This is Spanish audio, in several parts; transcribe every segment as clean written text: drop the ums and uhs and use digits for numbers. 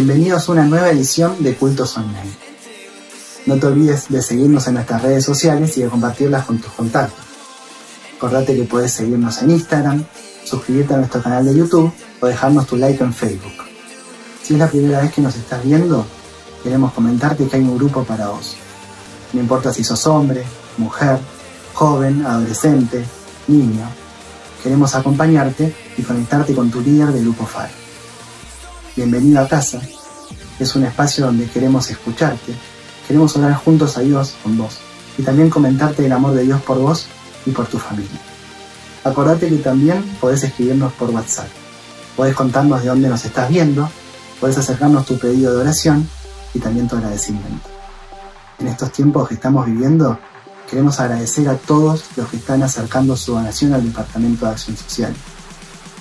Bienvenidos a una nueva edición de Cultos Online. No te olvides de seguirnos en nuestras redes sociales y de compartirlas con tus contactos. Acordate que puedes seguirnos en Instagram, suscribirte a nuestro canal de YouTube o dejarnos tu like en Facebook. Si es la primera vez que nos estás viendo, queremos comentarte que hay un grupo para vos. No importa si sos hombre, mujer, joven, adolescente, niño. Queremos acompañarte y conectarte con tu líder del Grupo FAR. Bienvenido a casa. Es un espacio donde queremos escucharte, queremos orar juntos a Dios con vos y también comentarte el amor de Dios por vos y por tu familia. Acordate que también podés escribirnos por WhatsApp. Podés contarnos de dónde nos estás viendo, podés acercarnos tu pedido de oración y también tu agradecimiento. En estos tiempos que estamos viviendo, queremos agradecer a todos los que están acercando su donación al Departamento de Acción Social.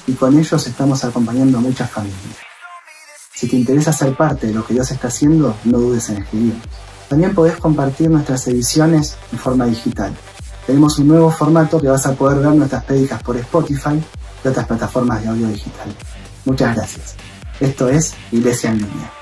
Y con ellos estamos acompañando a muchas familias. Si te interesa ser parte de lo que Dios está haciendo, no dudes en escribirnos. También podés compartir nuestras ediciones en forma digital. Tenemos un nuevo formato que vas a poder ver nuestras prédicas por Spotify y otras plataformas de audio digital. Muchas gracias. Esto es Iglesia en Línea.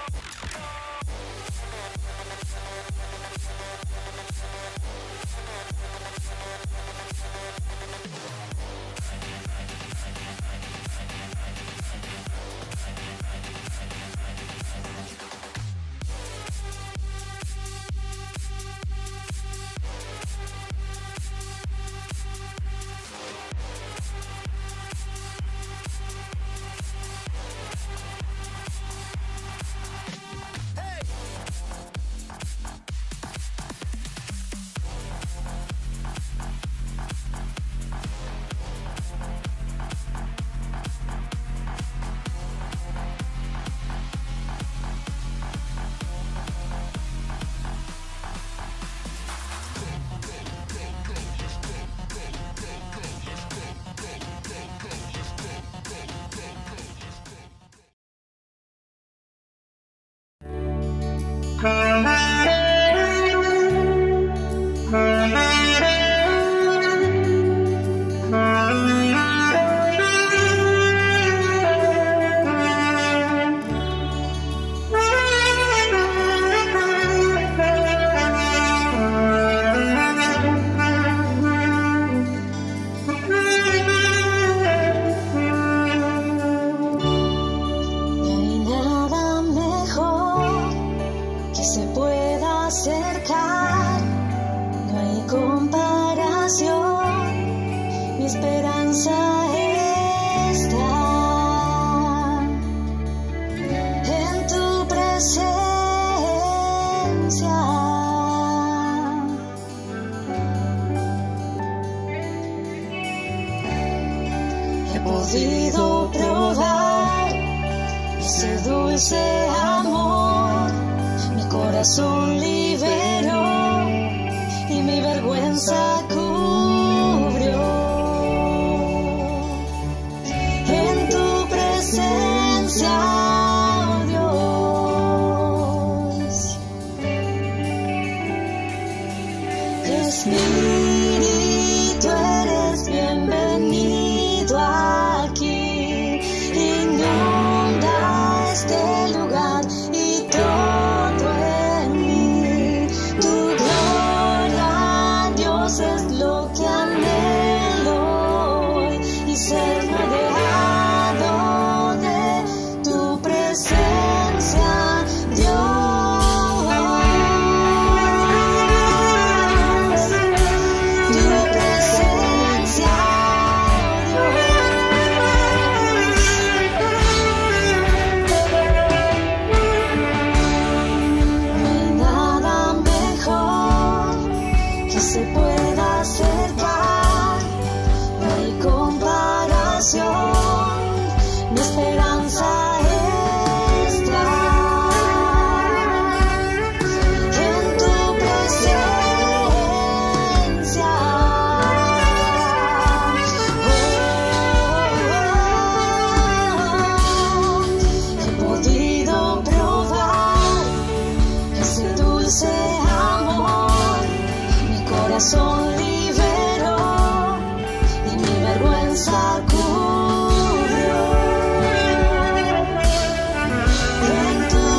He podido probar ese dulce amor, mi corazón liberó y mi vergüenza cubrió. En tu presencia, oh Dios, Espíritu, eres bienvenido aquí, inunda este lugar y todo en mí. Tu gloria, Dios, es lo que anhelo hoy, y ser rodeado de tu presencia, Dios. Tu presencia, no hay nada mejor que se pueda acercar, no hay comparación, mi esperanza está en tu presencia. He podido probar ese dulce amor, mi corazón liberó y mi vergüenza cubrió. En tu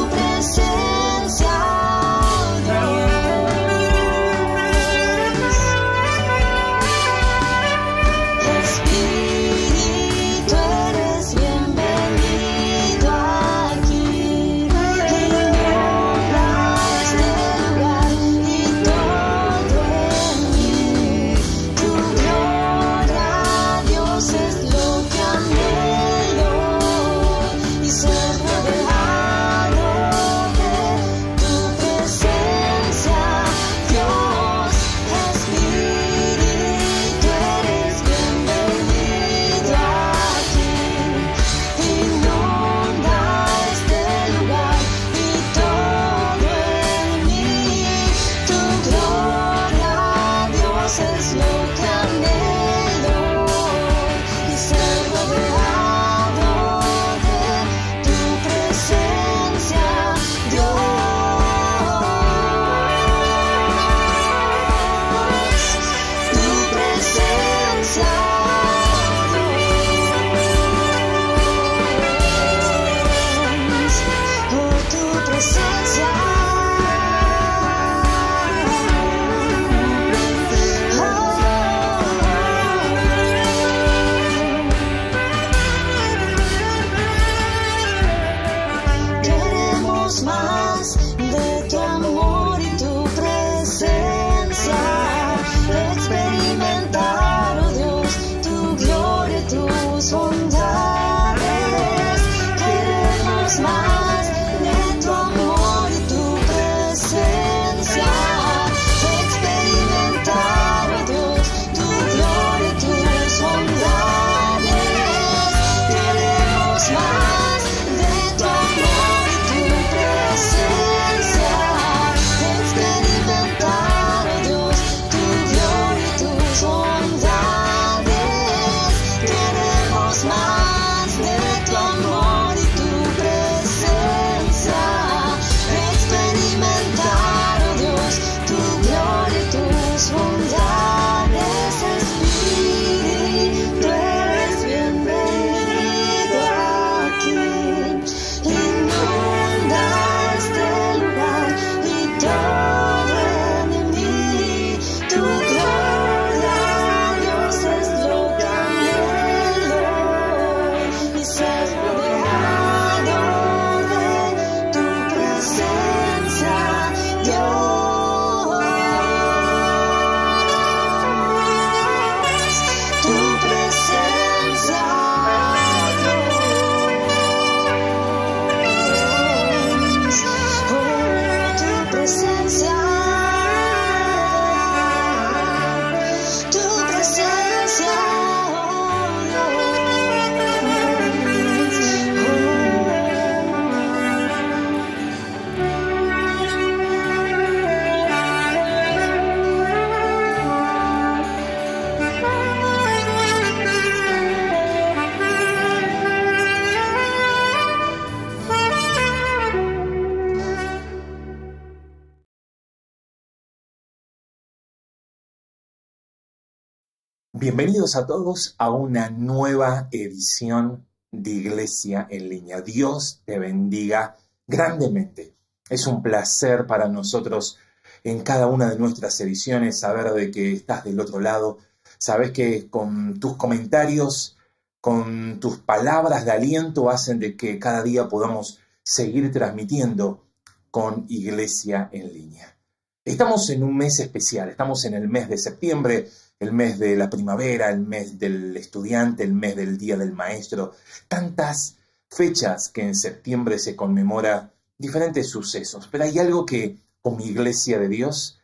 Bienvenidos a todos a una nueva edición de Iglesia en Línea. Dios te bendiga grandemente. Es un placer para nosotros en cada una de nuestras ediciones saber de que estás del otro lado. Sabes que con tus comentarios, con tus palabras de aliento hacen de que cada día podamos seguir transmitiendo con Iglesia en Línea. Estamos en un mes especial, estamos en el mes de septiembre, el mes de la primavera, el mes del estudiante, el mes del Día del Maestro. Tantas fechas que en septiembre se conmemora diferentes sucesos. Pero hay algo que como Iglesia de Dios,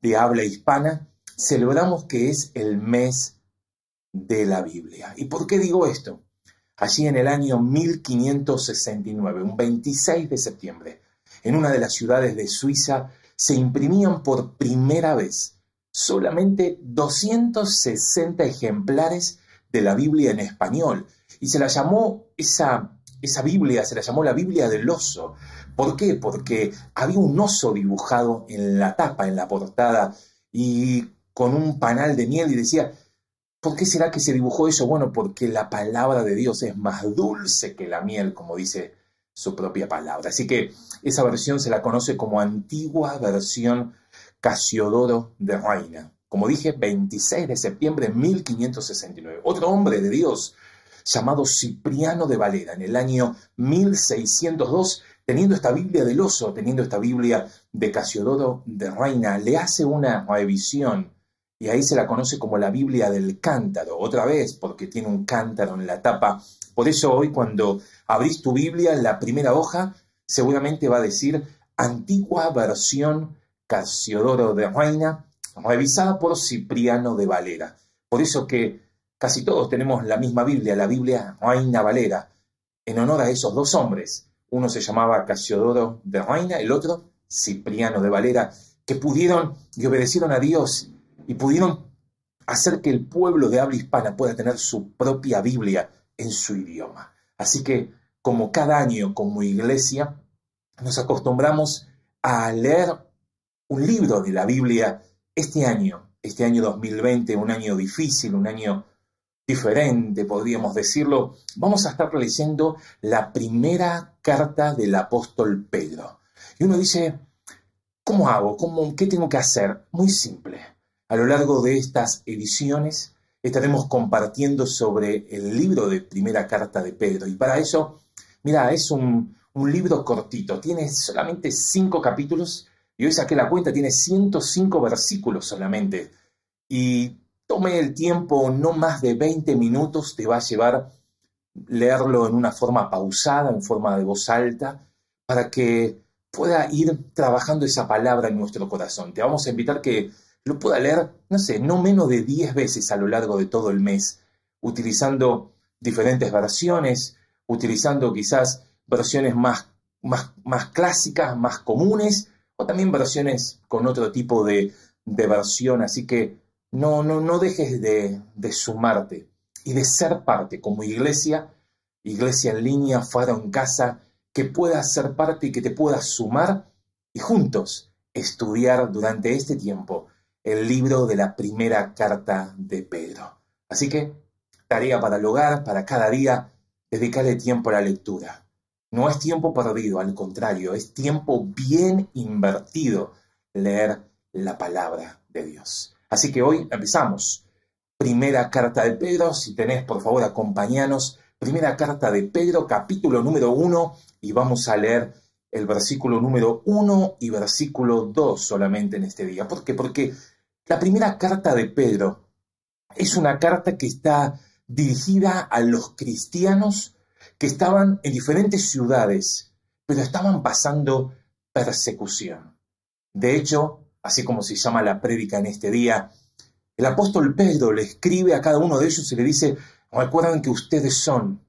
de habla hispana, celebramos que es el mes de la Biblia. ¿Y por qué digo esto? Allí en el año 1569, un 26 de septiembre, en una de las ciudades de Suiza, se imprimían por primera vez solamente 260 ejemplares de la Biblia en español. Y se la llamó, esa Biblia, se la llamó la Biblia del oso. ¿Por qué? Porque había un oso dibujado en la tapa, en la portada, y con un panal de miel, y decía, ¿por qué será que se dibujó eso? Bueno, porque la palabra de Dios es más dulce que la miel, como dice su propia palabra. Así que esa versión se la conoce como antigua versión Casiodoro de Reina. Como dije, 26 de septiembre de 1569. Otro hombre de Dios llamado Cipriano de Valera, en el año 1602, teniendo esta Biblia del oso, teniendo esta Biblia de Casiodoro de Reina, le hace una revisión y ahí se la conoce como la Biblia del cántaro, otra vez porque tiene un cántaro en la tapa. Por eso hoy cuando abrís tu Biblia, en la primera hoja seguramente va a decir antigua versión Casiodoro de Reina, revisada por Cipriano de Valera. Por eso que casi todos tenemos la misma Biblia, la Biblia Reina Valera, en honor a esos dos hombres. Uno se llamaba Casiodoro de Reina, el otro Cipriano de Valera, que pudieron y obedecieron a Dios y pudieron hacer que el pueblo de habla hispana pueda tener su propia Biblia en su idioma. Así que, como cada año, como iglesia, nos acostumbramos a leer un libro de la Biblia este año 2020, un año difícil, un año diferente, podríamos decirlo. Vamos a estar leyendo la primera carta del apóstol Pedro. Y uno dice, ¿cómo hago? ¿Qué tengo que hacer? Muy simple. A lo largo de estas ediciones estaremos compartiendo sobre el libro de primera carta de Pedro. Y para eso, mira, es un libro cortito. Tiene solamente 5 capítulos. Y hoy saqué la cuenta, tiene 105 versículos solamente. Y tome el tiempo, no más de 20 minutos te va a llevar leerlo en una forma pausada, en forma de voz alta, para que pueda ir trabajando esa palabra en nuestro corazón. Te vamos a invitar que lo pueda leer, no menos de 10 veces a lo largo de todo el mes, utilizando diferentes versiones, utilizando quizás versiones más clásicas, más comunes, o también versiones con otro tipo de versión. Así que no dejes de sumarte y de ser parte como iglesia en línea, fuera en casa, que puedas ser parte y que te puedas sumar y juntos estudiar durante este tiempo el libro de la primera carta de Pedro. Así que, tarea para el hogar, para cada día, dedicarle tiempo a la lectura. No es tiempo perdido, al contrario, es tiempo bien invertido leer la palabra de Dios. Así que hoy empezamos. Primera carta de Pedro, si tenés, por favor, acompáñanos. Primera carta de Pedro, capítulo número 1, y vamos a leer el versículo número 1 y versículo 2 solamente en este día. ¿Por qué? Porque la primera carta de Pedro es una carta que está dirigida a los cristianos que estaban en diferentes ciudades, pero estaban pasando persecución. De hecho, así como se llama la prédica en este día, el apóstol Pedro le escribe a cada uno de ellos y le dice, recuerden que ustedes son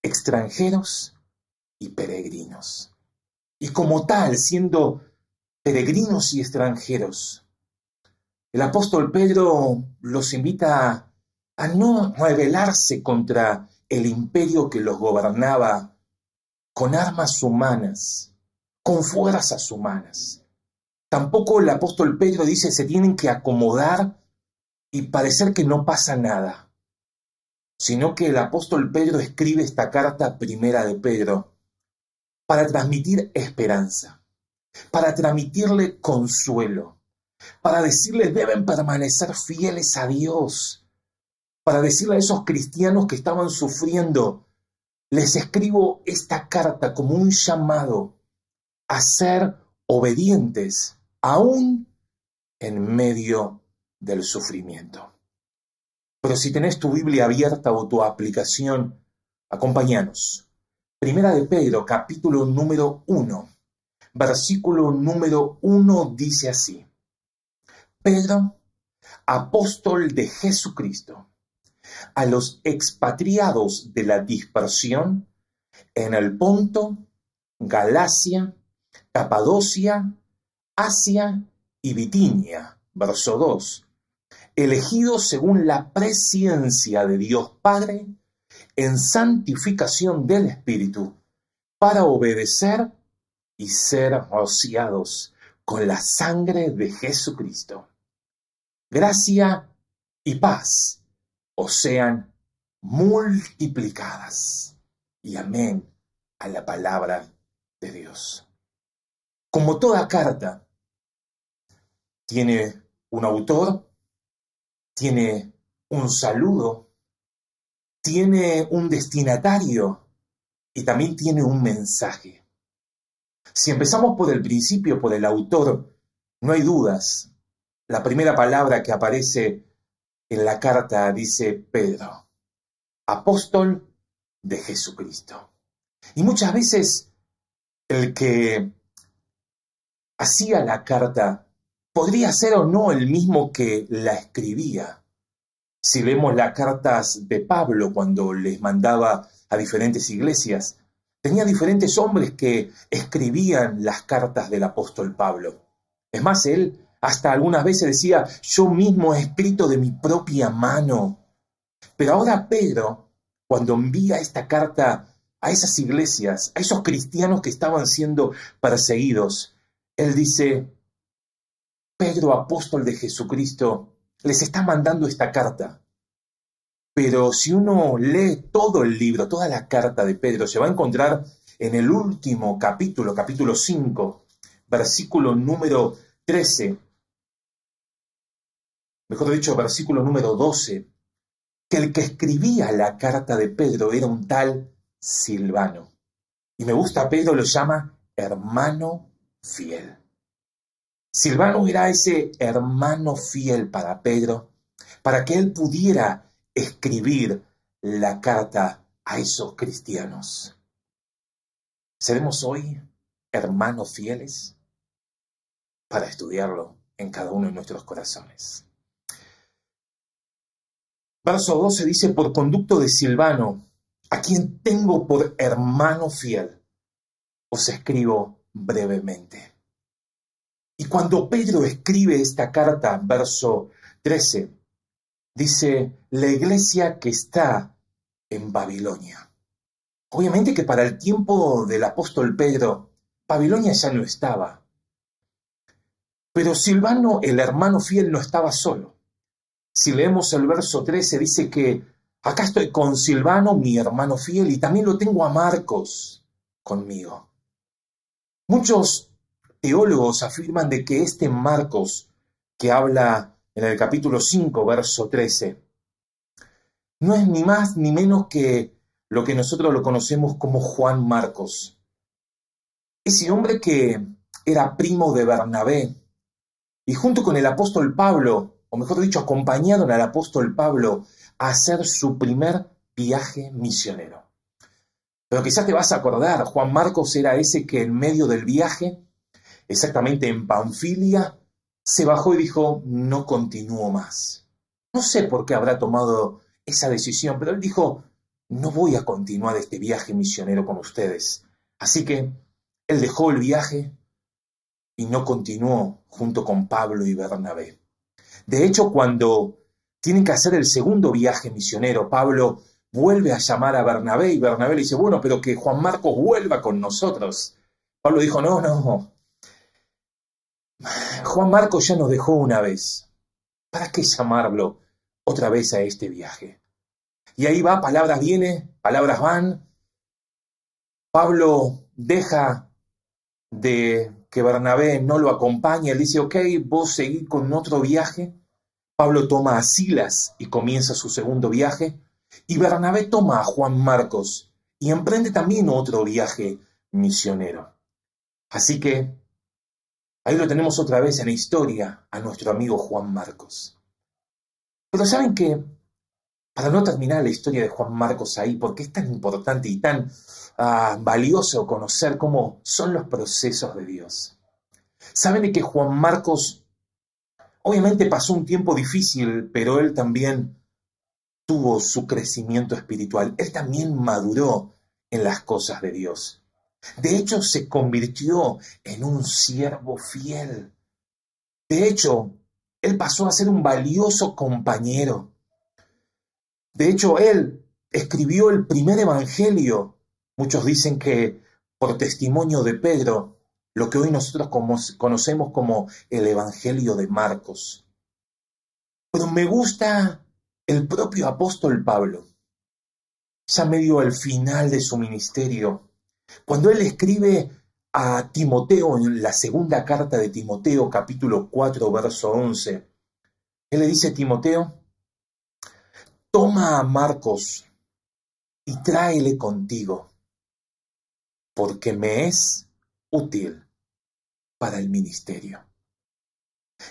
extranjeros y peregrinos. Y como tal, siendo peregrinos y extranjeros, el apóstol Pedro los invita a no rebelarse contra el imperio que los gobernaba con armas humanas, con fuerzas humanas. Tampoco el apóstol Pedro dice se tienen que acomodar y parecer que no pasa nada, sino que el apóstol Pedro escribe esta carta primera de Pedro para transmitir esperanza, para transmitirle consuelo, para decirle deben permanecer fieles a Dios, para decirle a esos cristianos que estaban sufriendo, les escribo esta carta como un llamado a ser obedientes, aún en medio del sufrimiento. Pero si tenés tu Biblia abierta o tu aplicación, acompáñanos. Primera de Pedro, capítulo número 1, versículo número 1 dice así: Pedro, apóstol de Jesucristo, a los expatriados de la dispersión en el Ponto, Galacia, Capadocia, Asia y Bitinia, verso 2, elegidos según la presciencia de Dios Padre, en santificación del Espíritu, para obedecer y ser rociados con la sangre de Jesucristo. Gracia y paz os sean multiplicadas. Y amén a la palabra de Dios. Como toda carta, tiene un autor, tiene un saludo, tiene un destinatario y también tiene un mensaje. Si empezamos por el principio, por el autor, no hay dudas. La primera palabra que aparece en la carta dice Pedro, apóstol de Jesucristo. Y muchas veces el que hacía la carta podría ser o no el mismo que la escribía. Si leemos las cartas de Pablo cuando les mandaba a diferentes iglesias, tenía diferentes hombres que escribían las cartas del apóstol Pablo. Es más, él hasta algunas veces decía, yo mismo he escrito de mi propia mano. Pero ahora Pedro, cuando envía esta carta a esas iglesias, a esos cristianos que estaban siendo perseguidos, él dice, Pedro, apóstol de Jesucristo, les está mandando esta carta. Pero si uno lee todo el libro, toda la carta de Pedro, se va a encontrar en el último capítulo, capítulo 5, versículo número 13, mejor dicho, versículo número 12, que el que escribía la carta de Pedro era un tal Silvano. Y me gusta, Pedro lo llama hermano fiel. Silvano era ese hermano fiel para Pedro, para que él pudiera escribir la carta a esos cristianos. ¿Seremos hoy hermanos fieles? Para estudiarlo en cada uno de nuestros corazones. Verso 12 dice, por conducto de Silvano, a quien tengo por hermano fiel, os escribo brevemente. Y cuando Pedro escribe esta carta, verso 13, dice, la iglesia que está en Babilonia. Obviamente que para el tiempo del apóstol Pedro, Babilonia ya no estaba. Pero Silvano, el hermano fiel, no estaba solo. Si leemos el verso 13, dice que acá estoy con Silvano, mi hermano fiel, y también lo tengo a Marcos conmigo. Muchos teólogos afirman de que este Marcos, que habla en el capítulo 5, verso 13, no es ni más ni menos que lo que nosotros lo conocemos como Juan Marcos. Ese hombre que era primo de Bernabé, y junto con el apóstol Pablo, o mejor dicho, acompañaron al apóstol Pablo a hacer su primer viaje misionero. Pero quizás te vas a acordar, Juan Marcos era ese que en medio del viaje, exactamente en Panfilia, se bajó y dijo, no continúo más. No sé por qué habrá tomado esa decisión, pero él dijo, no voy a continuar este viaje misionero con ustedes. Así que él dejó el viaje y no continuó junto con Pablo y Bernabé. De hecho, cuando tienen que hacer el segundo viaje misionero, Pablo vuelve a llamar a Bernabé y Bernabé le dice, bueno, pero que Juan Marcos vuelva con nosotros. Pablo dijo, no. Juan Marcos ya nos dejó una vez. ¿Para qué llamarlo otra vez a este viaje? Y ahí va, palabras vienen, palabras van. Pablo deja de que Bernabé no lo acompañe. Él dice, ok, vos seguís con otro viaje. Pablo toma a Silas y comienza su segundo viaje. Y Bernabé toma a Juan Marcos y emprende también otro viaje misionero. Así que ahí lo tenemos otra vez en la historia, a nuestro amigo Juan Marcos. Pero ¿saben qué? Para no terminar la historia de Juan Marcos ahí, porque es tan importante y tan valioso conocer cómo son los procesos de Dios. ¿Saben de que Juan Marcos obviamente pasó un tiempo difícil, pero él también tuvo su crecimiento espiritual? Él también maduró en las cosas de Dios. De hecho, se convirtió en un siervo fiel. De hecho, él pasó a ser un valioso compañero. De hecho, él escribió el primer evangelio. Muchos dicen que por testimonio de Pedro, lo que hoy nosotros conocemos como el evangelio de Marcos. Pero me gusta el propio apóstol Pablo, ya medio al final de su ministerio, cuando él escribe a Timoteo en la segunda carta de Timoteo, capítulo 4, verso 11, él le dice a Timoteo, toma a Marcos y tráele contigo, porque me es útil para el ministerio.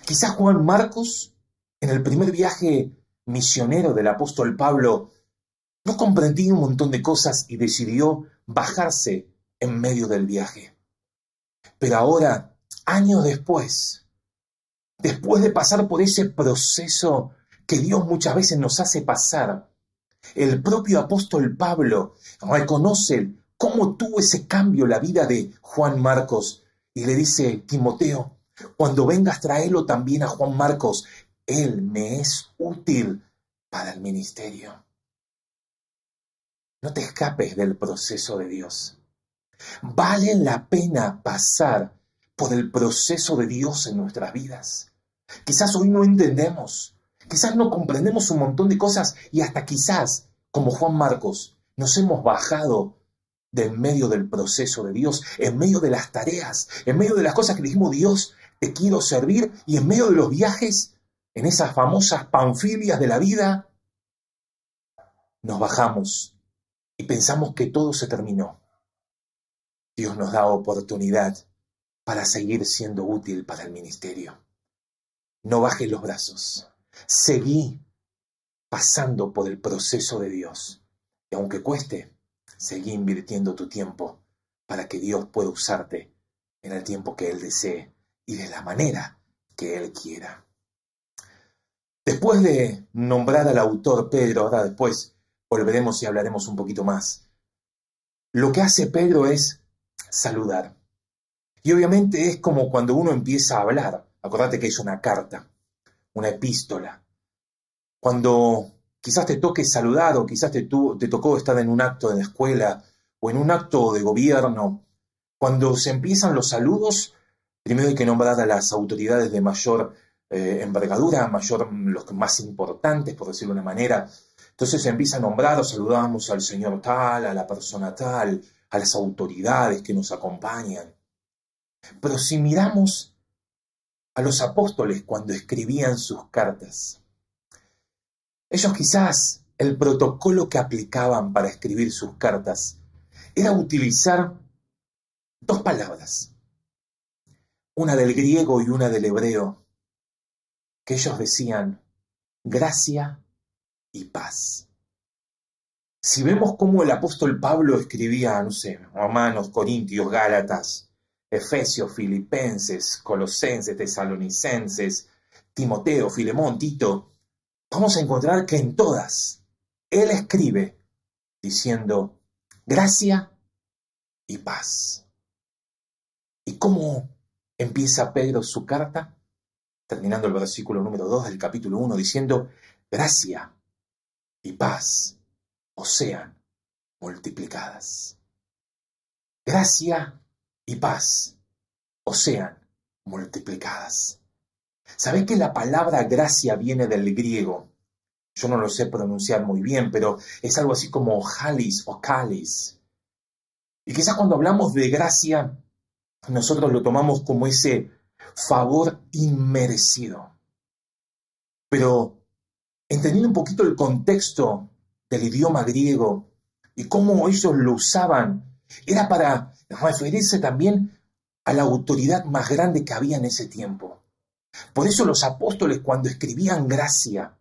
Quizás Juan Marcos, en el primer viaje misionero del apóstol Pablo, no comprendía un montón de cosas y decidió bajarse en medio del viaje. Pero ahora, años después de pasar por ese proceso que Dios muchas veces nos hace pasar, el propio apóstol Pablo reconoce cómo tuvo ese cambio la vida de Juan Marcos y le dice, Timoteo, cuando vengas tráelo también a Juan Marcos, él me es útil para el ministerio. No te escapes del proceso de Dios. Vale la pena pasar por el proceso de Dios en nuestras vidas. Quizás hoy no entendemos, quizás no comprendemos un montón de cosas y hasta quizás, como Juan Marcos, nos hemos bajado de en medio del proceso de Dios, en medio de las tareas, en medio de las cosas que dijimos, Dios, te quiero servir, y en medio de los viajes, en esas famosas panfilias de la vida, nos bajamos y pensamos que todo se terminó. Dios nos da oportunidad para seguir siendo útil para el ministerio. No bajes los brazos. Seguí pasando por el proceso de Dios. Y aunque cueste, seguí invirtiendo tu tiempo para que Dios pueda usarte en el tiempo que Él desee y de la manera que Él quiera. Después de nombrar al autor Pedro, ahora después volveremos y hablaremos un poquito más. Lo que hace Pedro es saludar. Y obviamente es como cuando uno empieza a hablar. Acordate que es una carta, una epístola. Cuando quizás te toque saludar o quizás te tocó estar en un acto de la escuela o en un acto de gobierno, cuando se empiezan los saludos, primero hay que nombrar a las autoridades de mayor envergadura, los más importantes, por decirlo de una manera. Entonces se empieza a nombrar, saludamos al señor tal, a la persona tal, a las autoridades que nos acompañan. Pero si miramos a los apóstoles cuando escribían sus cartas, ellos quizás el protocolo que aplicaban para escribir sus cartas era utilizar dos palabras, una del griego y una del hebreo, que ellos decían gracia y paz. Si vemos cómo el apóstol Pablo escribía, no sé, Romanos, Corintios, Gálatas, Efesios, Filipenses, Colosenses, Tesalonicenses, Timoteo, Filemón, Tito, vamos a encontrar que en todas él escribe diciendo gracia y paz. ¿Y cómo empieza Pedro su carta? Terminando el versículo número 2 del capítulo 1 diciendo gracia y paz os sean multiplicadas. Gracia y paz os sean multiplicadas. ¿Sabés que la palabra gracia viene del griego? Yo no lo sé pronunciar muy bien, pero es algo así como halis o kalis. Y quizás cuando hablamos de gracia, nosotros lo tomamos como ese favor inmerecido. Pero entendiendo un poquito el contexto del idioma griego y cómo ellos lo usaban, era para referirse también a la autoridad más grande que había en ese tiempo. Por eso los apóstoles, cuando escribían gracia,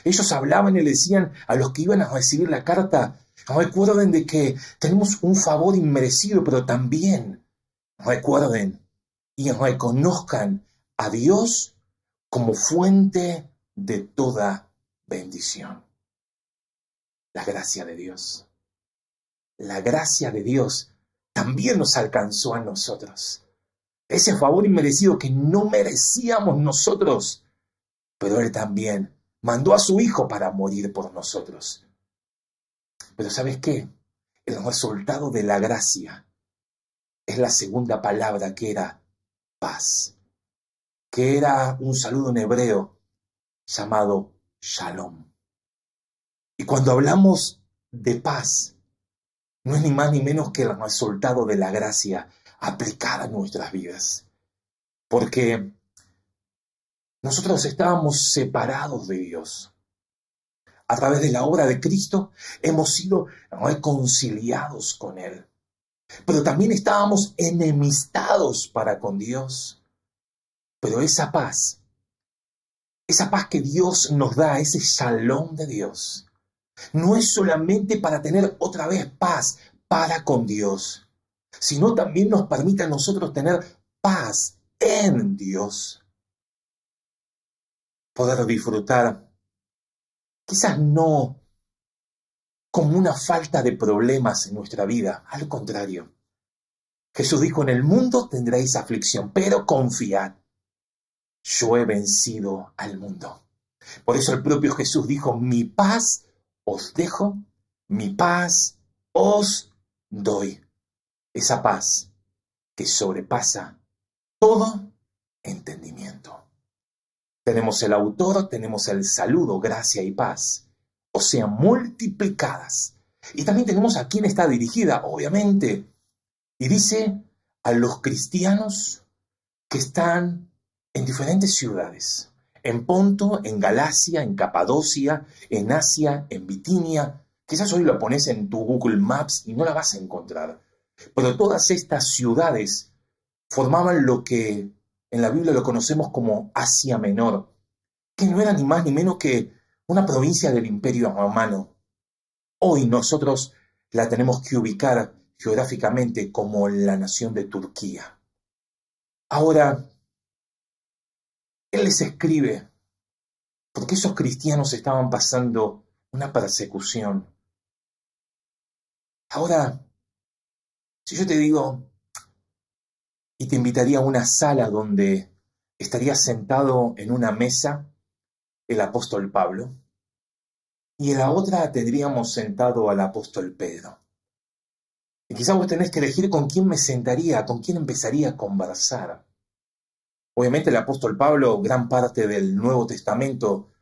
ellos hablaban y le decían a los que iban a recibir la carta: recuerden de que tenemos un favor inmerecido, pero también recuerden y reconozcan a Dios como fuente de toda bendición. La gracia de Dios. La gracia de Dios también nos alcanzó a nosotros. Ese favor inmerecido que no merecíamos nosotros, pero Él también mandó a su Hijo para morir por nosotros. Pero ¿sabes qué? El resultado de la gracia es la segunda palabra, que era paz, que era un saludo en hebreo llamado Shalom. Y cuando hablamos de paz, no es ni más ni menos que el resultado de la gracia aplicada en nuestras vidas. Porque nosotros estábamos separados de Dios. A través de la obra de Cristo hemos sido reconciliados con Él. Pero también estábamos enemistados para con Dios. Pero esa paz que Dios nos da, ese shalom de Dios, no es solamente para tener otra vez paz para con Dios, sino también nos permite a nosotros tener paz en Dios. Poder disfrutar, quizás no como una falta de problemas en nuestra vida, al contrario. Jesús dijo: en el mundo tendréis aflicción, pero confiad, yo he vencido al mundo. Por eso el propio Jesús dijo: mi paz os dejo, mi paz os doy. Esa paz que sobrepasa todo entendimiento. Tenemos el autor, tenemos el saludo, gracia y paz, o sea, multiplicadas. Y también tenemos a quién está dirigida, obviamente. Y dice a los cristianos que están en diferentes ciudades. En Ponto, en Galacia, en Capadocia, en Asia, en Bitinia. Quizás hoy lo pones en tu Google Maps y no la vas a encontrar. Pero todas estas ciudades formaban lo que en la Biblia lo conocemos como Asia Menor, que no era ni más ni menos que una provincia del Imperio Romano. Hoy nosotros la tenemos que ubicar geográficamente como la nación de Turquía. Ahora, Él les escribe porque esos cristianos estaban pasando una persecución. Ahora, si yo te digo y te invitaría a una sala donde estaría sentado en una mesa el apóstol Pablo y en la otra tendríamos sentado al apóstol Pedro. Y quizás vos tenés que elegir con quién me sentaría, con quién empezaría a conversar. Obviamente el apóstol Pablo, gran parte del Nuevo Testamento,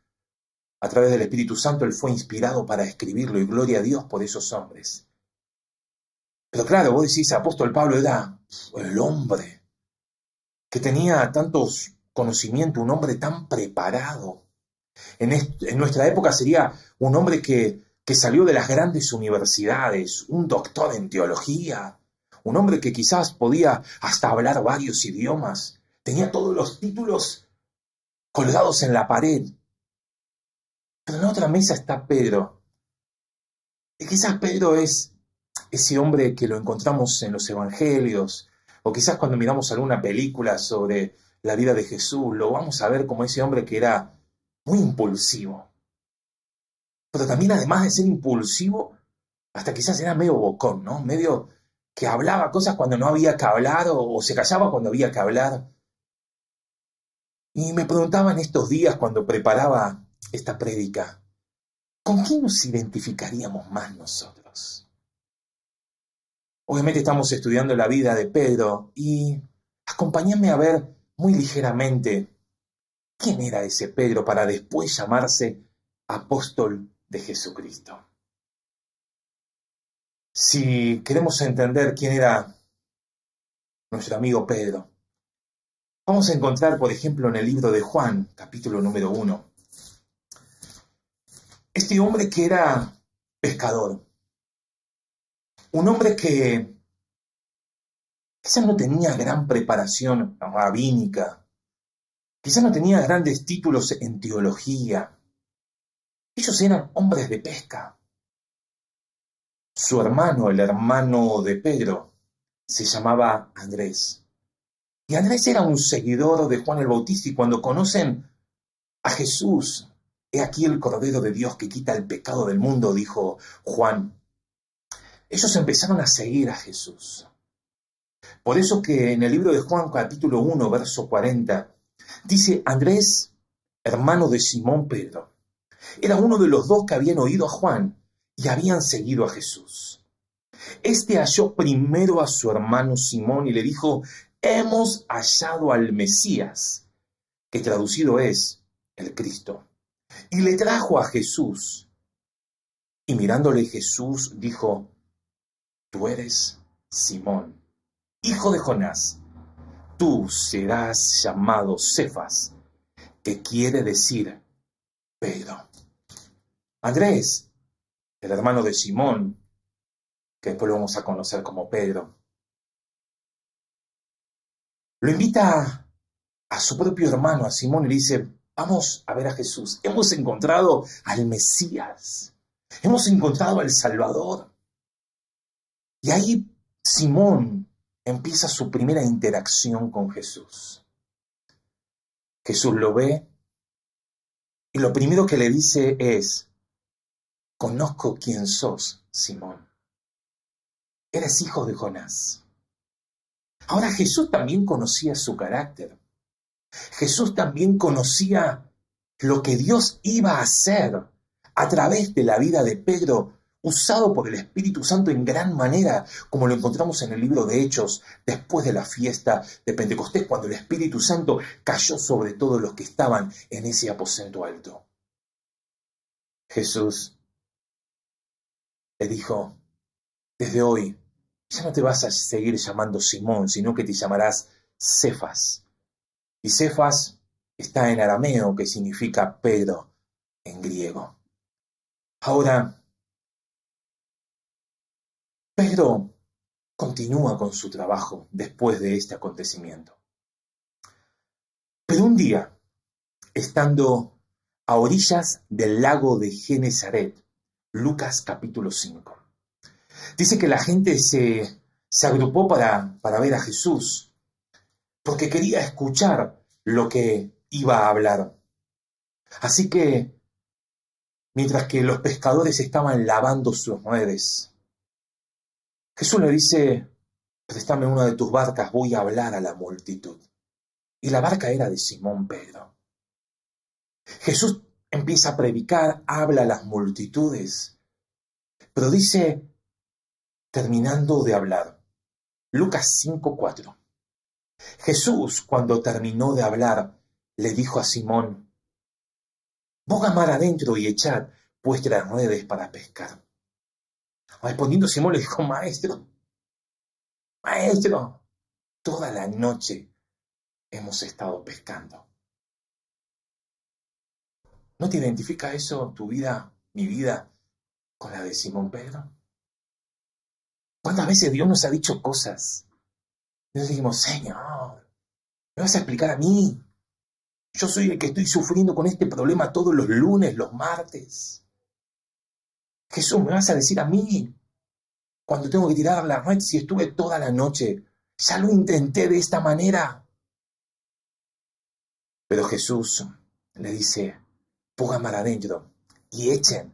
a través del Espíritu Santo, él fue inspirado para escribirlo, y gloria a Dios por esos hombres. Pero claro, vos decís, apóstol Pablo era el hombre que tenía tantos conocimientos, un hombre tan preparado. En nuestra época sería un hombre que salió de las grandes universidades, un doctor en teología, un hombre que quizás podía hasta hablar varios idiomas, tenía todos los títulos colgados en la pared. Pero en la otra mesa está Pedro. Y quizás Pedro es ese hombre que lo encontramos en los evangelios, o quizás cuando miramos alguna película sobre la vida de Jesús, lo vamos a ver como ese hombre que era muy impulsivo. Pero también, además de ser impulsivo, hasta quizás era medio bocón, ¿no? Medio que hablaba cosas cuando no había que hablar, o se callaba cuando había que hablar. Y me preguntaba en estos días, cuando preparaba esta prédica, ¿con quién nos identificaríamos más nosotros? Obviamente estamos estudiando la vida de Pedro y acompáñame a ver muy ligeramente quién era ese Pedro para después llamarse apóstol de Jesucristo. Si queremos entender quién era nuestro amigo Pedro, vamos a encontrar, por ejemplo, en el libro de Juan, capítulo número 1, este hombre que era pescador, un hombre que quizás no tenía gran preparación rabínica, quizás no tenía grandes títulos en teología. Ellos eran hombres de pesca. Su hermano, el hermano de Pedro, se llamaba Andrés. Y Andrés era un seguidor de Juan el Bautista, y cuando conocen a Jesús, he aquí el Cordero de Dios que quita el pecado del mundo, dijo Juan. Ellos empezaron a seguir a Jesús. Por eso que en el libro de Juan, capítulo 1, verso 40, dice: Andrés, hermano de Simón Pedro, era uno de los dos que habían oído a Juan y habían seguido a Jesús. Este halló primero a su hermano Simón y le dijo: hemos hallado al Mesías, que traducido es el Cristo. Y le trajo a Jesús. Y mirándole Jesús dijo: tú eres Simón, hijo de Jonás. Tú serás llamado Cefas, que quiere decir Pedro. Andrés, el hermano de Simón, que después lo vamos a conocer como Pedro, lo invita a su propio hermano, a Simón, y le dice: vamos a ver a Jesús. Hemos encontrado al Mesías. Hemos encontrado al Salvador. Y ahí Simón empieza su primera interacción con Jesús. Jesús lo ve y lo primero que le dice es: conozco quién sos, Simón. Eres hijo de Jonás. Ahora, Jesús también conocía su carácter. Jesús también conocía lo que Dios iba a hacer a través de la vida de Pedro, usado por el Espíritu Santo en gran manera, como lo encontramos en el libro de Hechos, después de la fiesta de Pentecostés, cuando el Espíritu Santo cayó sobre todos los que estaban en ese aposento alto. Jesús le dijo: desde hoy ya no te vas a seguir llamando Simón, sino que te llamarás Cefas. Y Cefas está en arameo, que significa Pedro en griego. Ahora, Pedro continúa con su trabajo después de este acontecimiento. Pero un día, estando a orillas del lago de Genesaret, Lucas capítulo 5, dice que la gente se agrupó para ver a Jesús, porque quería escuchar lo que iba a hablar. Así que, mientras que los pescadores estaban lavando sus redes, Jesús le dice: préstame una de tus barcas, voy a hablar a la multitud. Y la barca era de Simón Pedro. Jesús empieza a predicar, habla a las multitudes, pero dice, terminando de hablar, Lucas 5:4, Jesús, cuando terminó de hablar, le dijo a Simón: boga mar adentro y echad vuestras redes para pescar. Respondiendo Simón le dijo: maestro, toda la noche hemos estado pescando. ¿No te identifica eso, tu vida, mi vida, con la de Simón Pedro? ¿Cuántas veces Dios nos ha dicho cosas? Nos dijimos: Señor, ¿me vas a explicar a mí? Yo soy el que estoy sufriendo con este problema todos los lunes, los martes. Jesús, ¿me vas a decir a mí cuando tengo que tirar la red si estuve toda la noche? Ya lo intenté de esta manera. Pero Jesús le dice: pongan mar adentro y echen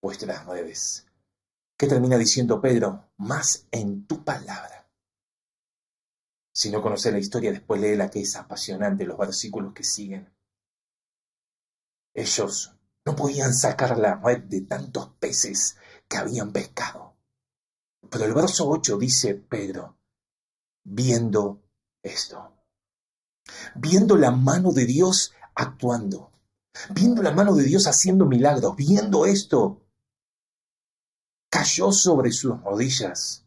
vuestras redes. ¿Qué termina diciendo Pedro? Más en tu palabra. Si no conoces la historia, después léela, que es apasionante, los versículos que siguen. Ellos no podían sacar la red de tantos peces que habían pescado. Pero el verso 8 dice Pedro: viendo esto, viendo la mano de Dios actuando, viendo la mano de Dios haciendo milagros, viendo esto, cayó sobre sus rodillas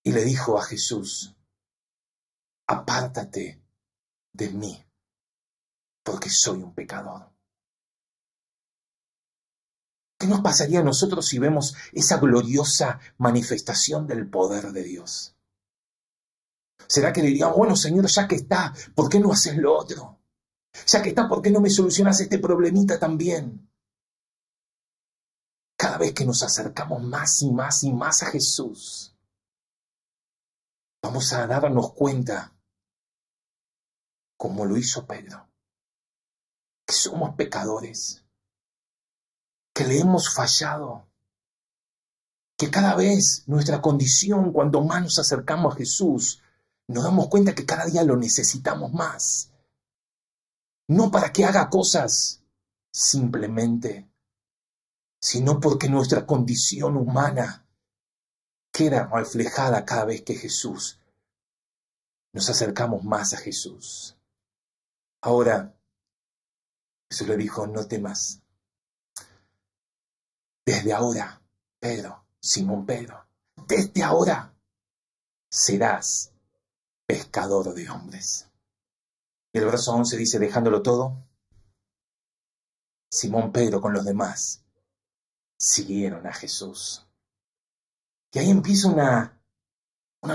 y le dijo a Jesús: apártate de mí, porque soy un pecador. ¿Qué nos pasaría a nosotros si vemos esa gloriosa manifestación del poder de Dios? ¿Será que diríamos, bueno, Señor, ya que está, ¿por qué no haces lo otro? Ya que está, ¿por qué no me solucionas este problemita también? Cada vez que nos acercamos más y más y más a Jesús, vamos a darnos cuenta, como lo hizo Pedro, que somos pecadores, que le hemos fallado, que cada vez nuestra condición, cuando más nos acercamos a Jesús, nos damos cuenta que cada día lo necesitamos más. No para que haga cosas simplemente, sino porque nuestra condición humana queda reflejada cada vez que Jesús nos acercamos más a Jesús. Ahora, Jesús le dijo: no temas. Desde ahora, Pedro, Simón Pedro, desde ahora serás pescador de hombres. Y el verso 11 dice: dejándolo todo, Simón Pedro con los demás siguieron a Jesús. Y ahí empieza una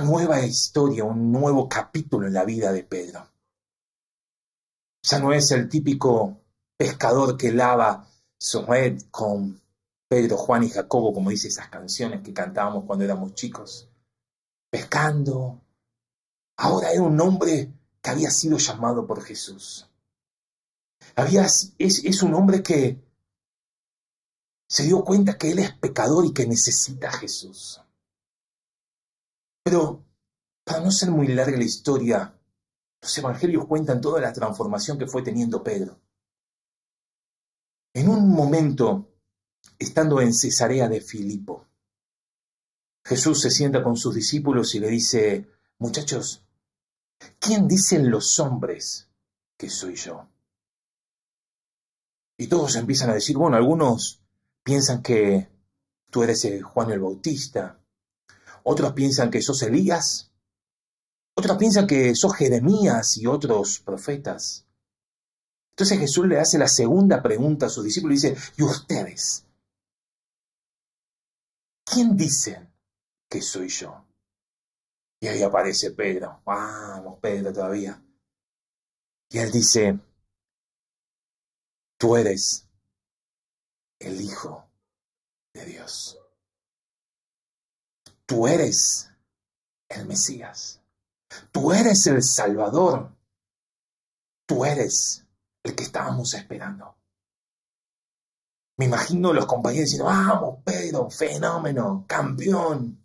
nueva historia, un nuevo capítulo en la vida de Pedro. Ya no es el típico pescador que lava su red con Pedro, Juan y Jacobo, como dice esas canciones que cantábamos cuando éramos chicos, pescando. Ahora era un hombre que había sido llamado por Jesús. Es un hombre que se dio cuenta que él es pecador y que necesita a Jesús. Pero, para no ser muy larga la historia, los evangelios cuentan toda la transformación que fue teniendo Pedro. En un momento, estando en Cesarea de Filipo, Jesús se sienta con sus discípulos y le dice: muchachos, ¿quién dicen los hombres que soy yo? Y todos empiezan a decir, bueno, algunos piensan que tú eres Juan el Bautista, otros piensan que sos Elías, otros piensan que sos Jeremías y otros profetas. Entonces Jesús le hace la segunda pregunta a sus discípulos y dice: ¿y ustedes? ¿Quién dicen que soy yo? Y ahí aparece Pedro. Vamos, Pedro, todavía. Y él dice: tú eres el Hijo de Dios. Tú eres el Mesías. Tú eres el Salvador. Tú eres el que estábamos esperando. Me imagino los compañeros diciendo: vamos, Pedro, fenómeno, campeón.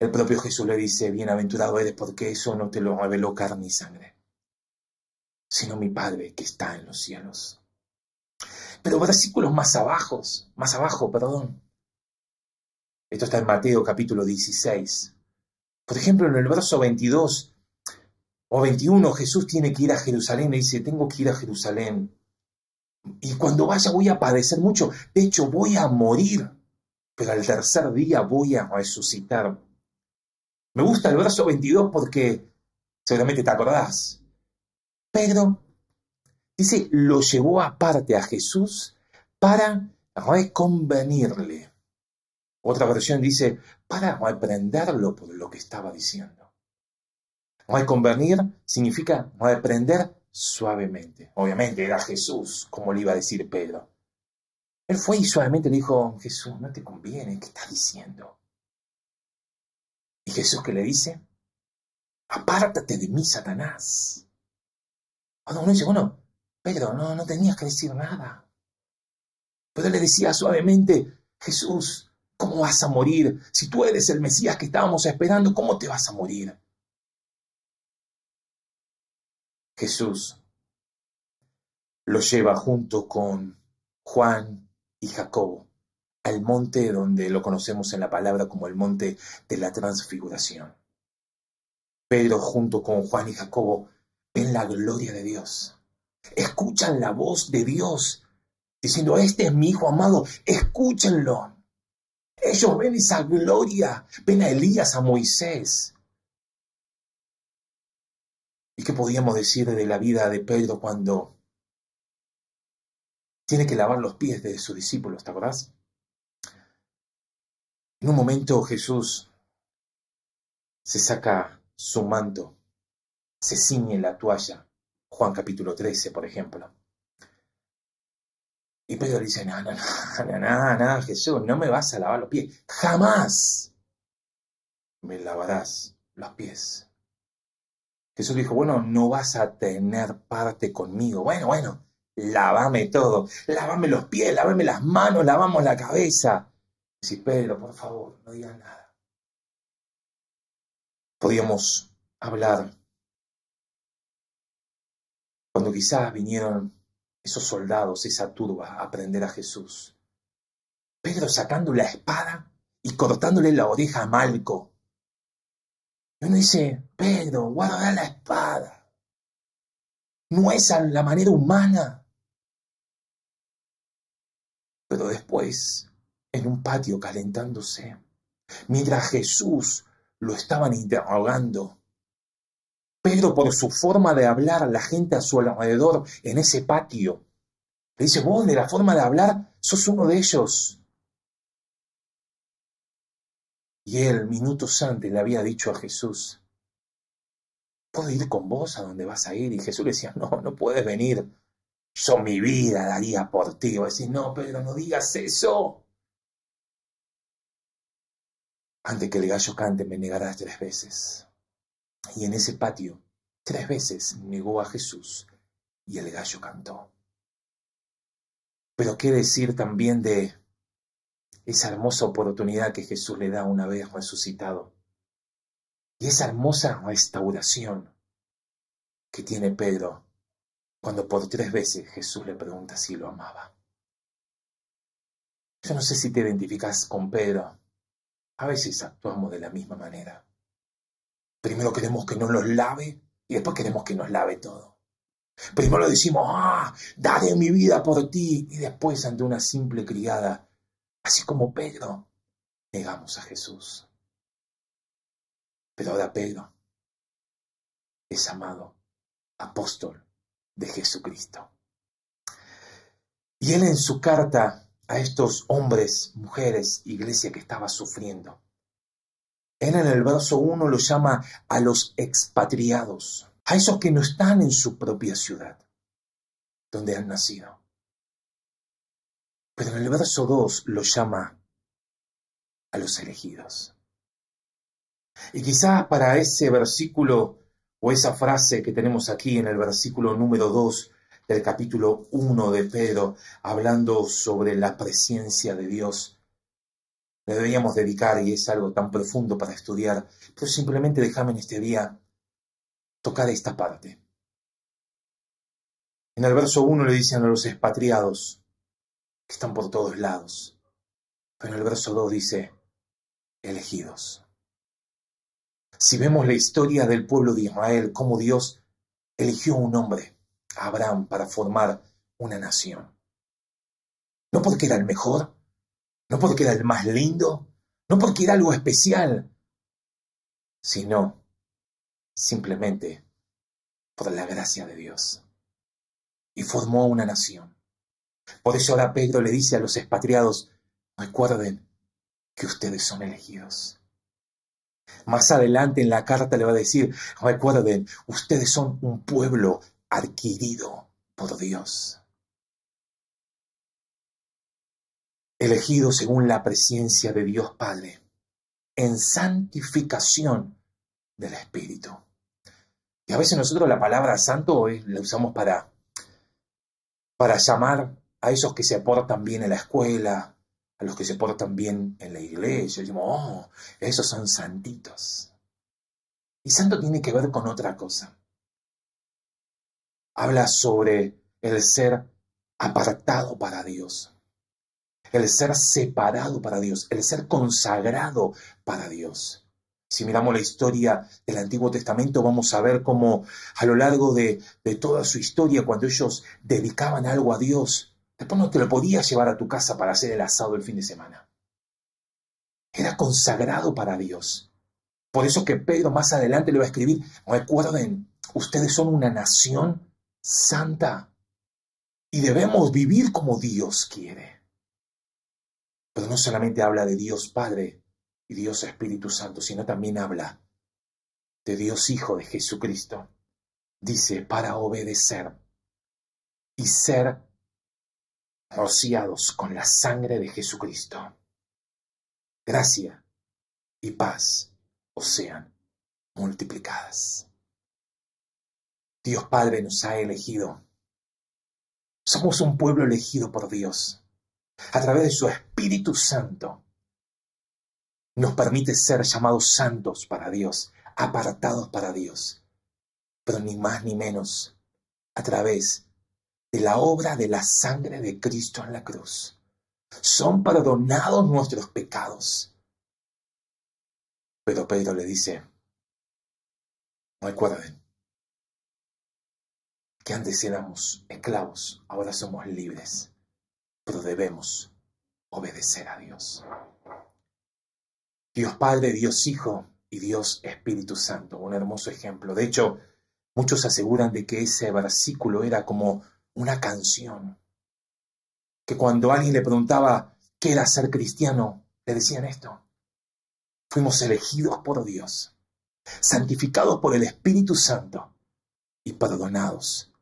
El propio Jesús le dice: bienaventurado eres, porque eso no te lo reveló carne y sangre, sino mi Padre que está en los cielos. Pero versículos más abajo, esto está en Mateo capítulo 16. Por ejemplo, en el verso 22 o 21, Jesús tiene que ir a Jerusalén y dice: tengo que ir a Jerusalén. Y cuando vaya voy a padecer mucho. De hecho, voy a morir, pero al tercer día voy a resucitar. Me gusta el verso 22 porque seguramente te acordás. Pedro dice: lo llevó aparte a Jesús para reconvenirle. Otra versión dice: para reprenderlo por lo que estaba diciendo. Reconvenir significa reprender suavemente. Obviamente era Jesús, como le iba a decir Pedro. Él fue y suavemente le dijo: Jesús, no te conviene, ¿qué estás diciendo? ¿Y Jesús qué le dice? Apártate de mí, Satanás. Cuando uno dice: bueno, Pedro, no tenías que decir nada. Pero él le decía suavemente: Jesús, ¿cómo vas a morir? Si tú eres el Mesías que estábamos esperando, ¿cómo te vas a morir? Jesús lo lleva junto con Juan y Jacobo al monte donde lo conocemos en la palabra como el monte de la transfiguración. Pedro junto con Juan y Jacobo ven la gloria de Dios. Escuchan la voz de Dios diciendo, este es mi hijo amado, escúchenlo. Ellos ven esa gloria, ven a Elías, a Moisés. ¿Y qué podíamos decir de la vida de Pedro cuando tiene que lavar los pies de sus discípulos, ¿te acordás? En un momento Jesús se saca su manto, se ciñe la toalla, Juan capítulo 13, por ejemplo. Y Pedro dice, no, Jesús, no me vas a lavar los pies, jamás me lavarás los pies. Jesús dijo, bueno, no vas a tener parte conmigo. Bueno, lávame todo, lávame los pies, lávame las manos, lavamos la cabeza. Sí, Pedro, por favor, no digas nada. Podíamos hablar cuando quizás vinieron esos soldados, esa turba, a prender a Jesús. Pedro sacando la espada y cortándole la oreja a Malco. Y uno dice, Pedro, guarda la espada. No es a la manera humana. Pero después, en un patio calentándose, mientras Jesús lo estaban interrogando, Pedro, por su forma de hablar a la gente a su alrededor en ese patio, le dice, vos de la forma de hablar sos uno de ellos. Y él, minutos antes, le había dicho a Jesús, ¿puedo ir con vos a donde vas a ir? Y Jesús le decía, no puedes venir. Yo mi vida daría por ti. O decís, no, Pedro, no digas eso. Antes que el gallo cante, me negarás 3 veces. Y en ese patio, 3 veces negó a Jesús y el gallo cantó. Pero qué decir también de esa hermosa oportunidad que Jesús le da una vez resucitado. Y esa hermosa restauración que tiene Pedro cuando por 3 veces Jesús le pregunta si lo amaba. Yo no sé si te identificas con Pedro. A veces actuamos de la misma manera. Primero queremos que nos los lave y después queremos que nos lave todo. Primero decimos, daré mi vida por ti. Y después, ante una simple criada, así como Pedro, negamos a Jesús. Pero ahora Pedro es amado apóstol de Jesucristo. Y él en su carta a estos hombres, mujeres, iglesia que estaba sufriendo, él en el verso 1 lo llama a los expatriados, a esos que no están en su propia ciudad, donde han nacido. Pero en el verso 2 lo llama a los elegidos. Y quizás para ese versículo o esa frase que tenemos aquí en el versículo número 2 del capítulo 1 de Pedro, hablando sobre la presencia de Dios, le deberíamos dedicar, y es algo tan profundo para estudiar, pero simplemente déjame en este día tocar esta parte. En el verso 1 le dicen a los expatriados que están por todos lados, pero en el verso 2 dice elegidos. Si vemos la historia del pueblo de Israel, cómo Dios eligió a un hombre, a Abraham, para formar una nación. No porque era el mejor, no porque era el más lindo, no porque era algo especial, sino simplemente por la gracia de Dios. Y formó una nación. Por eso ahora Pedro le dice a los expatriados, recuerden que ustedes son elegidos. Más adelante en la carta le va a decir, recuerden, ustedes son un pueblo adquirido por Dios. Elegido según la presencia de Dios Padre, en santificación del Espíritu. Y a veces nosotros la palabra santo la usamos para llamar a esos que se portan bien en la escuela, a los que se portan bien en la iglesia. Decimos, esos son santitos. Y santo tiene que ver con otra cosa. Habla sobre el ser apartado para Dios, el ser separado para Dios, el ser consagrado para Dios. Si miramos la historia del Antiguo Testamento, vamos a ver cómo a lo largo de toda su historia, cuando ellos dedicaban algo a Dios, después no te lo podías llevar a tu casa para hacer el asado el fin de semana. Era consagrado para Dios. Por eso que Pedro más adelante le va a escribir, recuerden, ustedes son una nación santa y debemos vivir como Dios quiere. Pero no solamente habla de Dios Padre y Dios Espíritu Santo, sino también habla de Dios Hijo de Jesucristo. Dice, para obedecer y ser rociados con la sangre de Jesucristo. Gracia y paz os sean multiplicadas. Dios Padre nos ha elegido. Somos un pueblo elegido por Dios. A través de su Espíritu Santo nos permite ser llamados santos para Dios, apartados para Dios, pero ni más ni menos a través de la obra de la sangre de Cristo en la cruz. Son perdonados nuestros pecados. Pero Pedro le dice, recuerden que antes éramos esclavos, ahora somos libres, pero debemos obedecer a Dios. Dios Padre, Dios Hijo y Dios Espíritu Santo, un hermoso ejemplo. De hecho, muchos aseguran de que ese versículo era como una canción, que cuando alguien le preguntaba qué era ser cristiano, le decían esto: fuimos elegidos por Dios, santificados por el Espíritu Santo y perdonados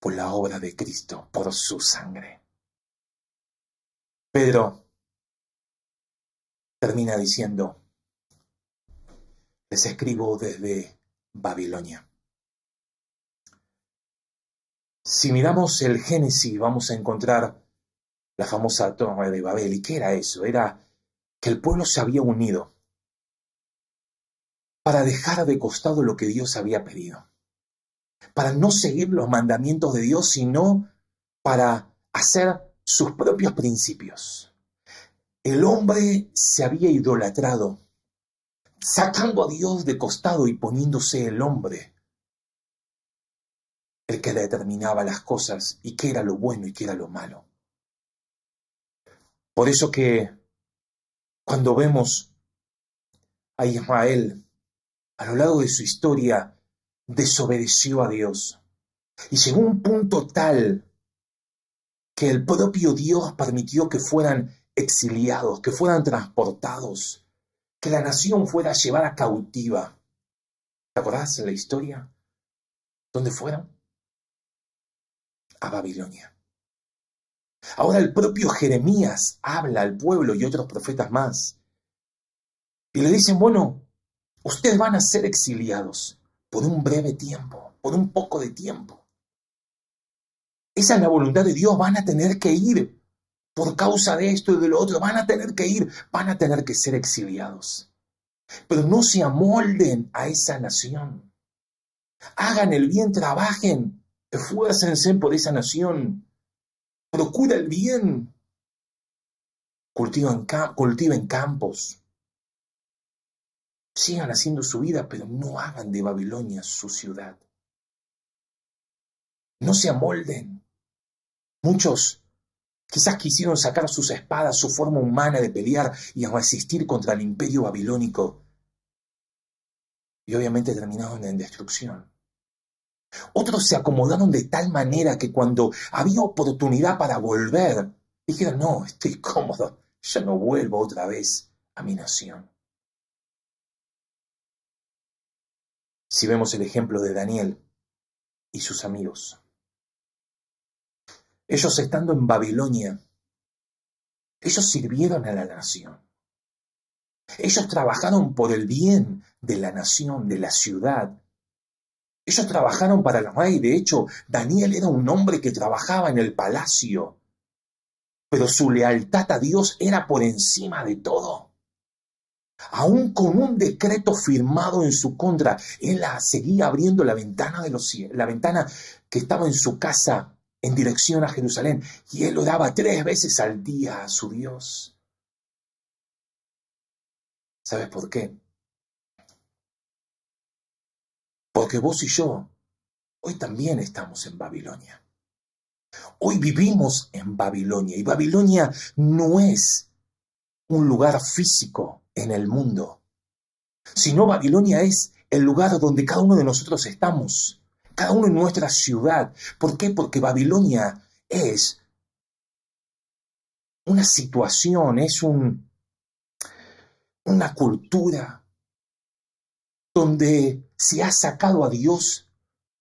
por la obra de Cristo, por su sangre. Pedro termina diciendo, les escribo desde Babilonia. Si miramos el Génesis, vamos a encontrar la famosa Torre de Babel. ¿Y qué era eso? Era que el pueblo se había unido para dejar de costado lo que Dios había pedido, para no seguir los mandamientos de Dios, sino para hacer sus propios principios. El hombre se había idolatrado, sacando a Dios de costado y poniéndose el hombre el que determinaba las cosas y qué era lo bueno y qué era lo malo. Por eso que cuando vemos a Israel a lo largo de su historia, desobedeció a Dios y llegó a un punto tal que el propio Dios permitió que fueran exiliados, que fueran transportados, que la nación fuera llevada cautiva. ¿Te acordás de la historia? ¿Dónde fueron? A Babilonia. Ahora el propio Jeremías habla al pueblo y otros profetas más. Y le dicen, bueno, ustedes van a ser exiliados por un breve tiempo, por un poco de tiempo. Esa es la voluntad de Dios, van a tener que ir por causa de esto y de lo otro, van a tener que ir, van a tener que ser exiliados. Pero no se amolden a esa nación. Hagan el bien, trabajen, esfuércense por esa nación. Procura el bien. Cultiven campos. Sigan haciendo su vida, pero no hagan de Babilonia su ciudad. No se amolden. Muchos quizás quisieron sacar sus espadas, su forma humana de pelear y resistir contra el imperio babilónico. Y obviamente terminaron en destrucción. Otros se acomodaron de tal manera que cuando había oportunidad para volver, dijeron, no, estoy cómodo, yo no vuelvo otra vez a mi nación. Si vemos el ejemplo de Daniel y sus amigos, ellos estando en Babilonia, ellos sirvieron a la nación. Ellos trabajaron por el bien de la nación, de la ciudad. Ellos trabajaron para el rey. De hecho, Daniel era un hombre que trabajaba en el palacio. Pero su lealtad a Dios era por encima de todo. Aún con un decreto firmado en su contra, él seguía abriendo la ventana de los cielos, la ventana que estaba en su casa en dirección a Jerusalén, y él oraba 3 veces al día a su Dios. ¿Sabes por qué? Porque vos y yo hoy también estamos en Babilonia. Hoy vivimos en Babilonia, y Babilonia no es un lugar físico en el mundo, sino Babilonia es el lugar donde cada uno de nosotros estamos, cada uno en nuestra ciudad. ¿Por qué? Porque Babilonia es una situación, es una cultura donde se ha sacado a Dios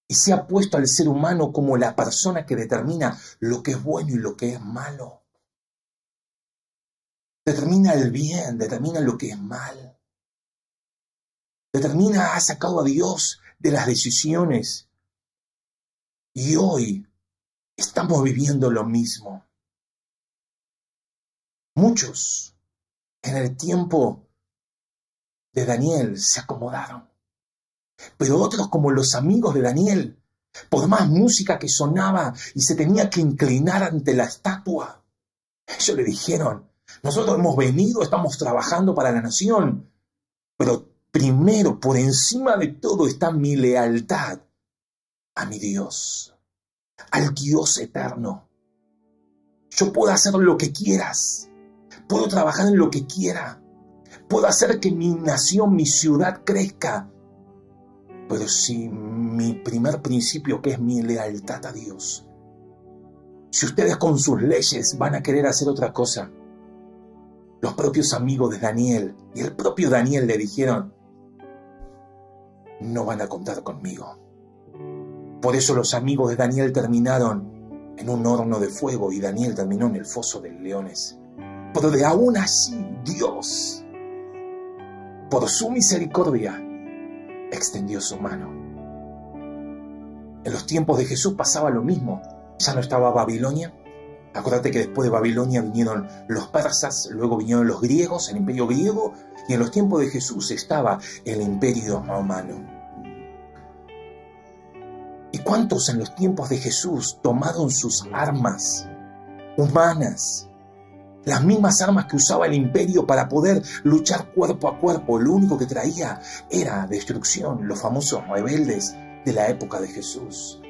y se ha puesto al ser humano como la persona que determina lo que es bueno y lo que es malo. Determina el bien, determina lo que es mal. Ha sacado a Dios de las decisiones. Y hoy estamos viviendo lo mismo. Muchos en el tiempo de Daniel se acomodaron. Pero otros, como los amigos de Daniel, por más música que sonaba y se tenía que inclinar ante la estatua, ellos le dijeron: nosotros hemos venido, estamos trabajando para la nación, pero primero, por encima de todo, está mi lealtad a mi Dios, al Dios eterno. Yo puedo hacer lo que quieras, puedo trabajar en lo que quiera, puedo hacer que mi nación, mi ciudad crezca, pero si mi primer principio, que es mi lealtad a Dios, si ustedes con sus leyes van a querer hacer otra cosa, los propios amigos de Daniel y el propio Daniel le dijeron: no van a contar conmigo. Por eso los amigos de Daniel terminaron en un horno de fuego y Daniel terminó en el foso de leones. Pero de aún así, Dios, por su misericordia, extendió su mano. En los tiempos de Jesús pasaba lo mismo. Ya no estaba Babilonia. Acuérdate que después de Babilonia vinieron los persas, luego vinieron los griegos, el imperio griego, y en los tiempos de Jesús estaba el imperio romano. ¿Y cuántos en los tiempos de Jesús tomaron sus armas humanas? Las mismas armas que usaba el imperio para poder luchar cuerpo a cuerpo. Lo único que traía era destrucción, los famosos rebeldes de la época de Jesús.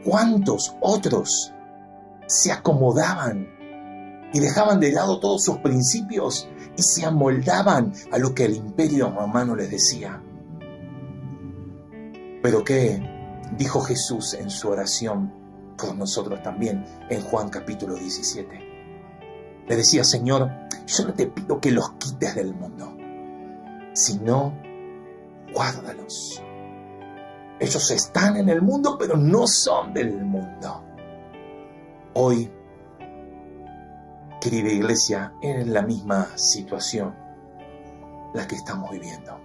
¿Cuántos otros se acomodaban y dejaban de lado todos sus principios y se amoldaban a lo que el imperio romano les decía? ¿Pero qué dijo Jesús en su oración por nosotros también en Juan capítulo 17? Le decía: Señor, yo no te pido que los quites del mundo, sino guárdalos. Ellos están en el mundo, pero no son del mundo. Hoy, querida iglesia, es la misma situación la que estamos viviendo.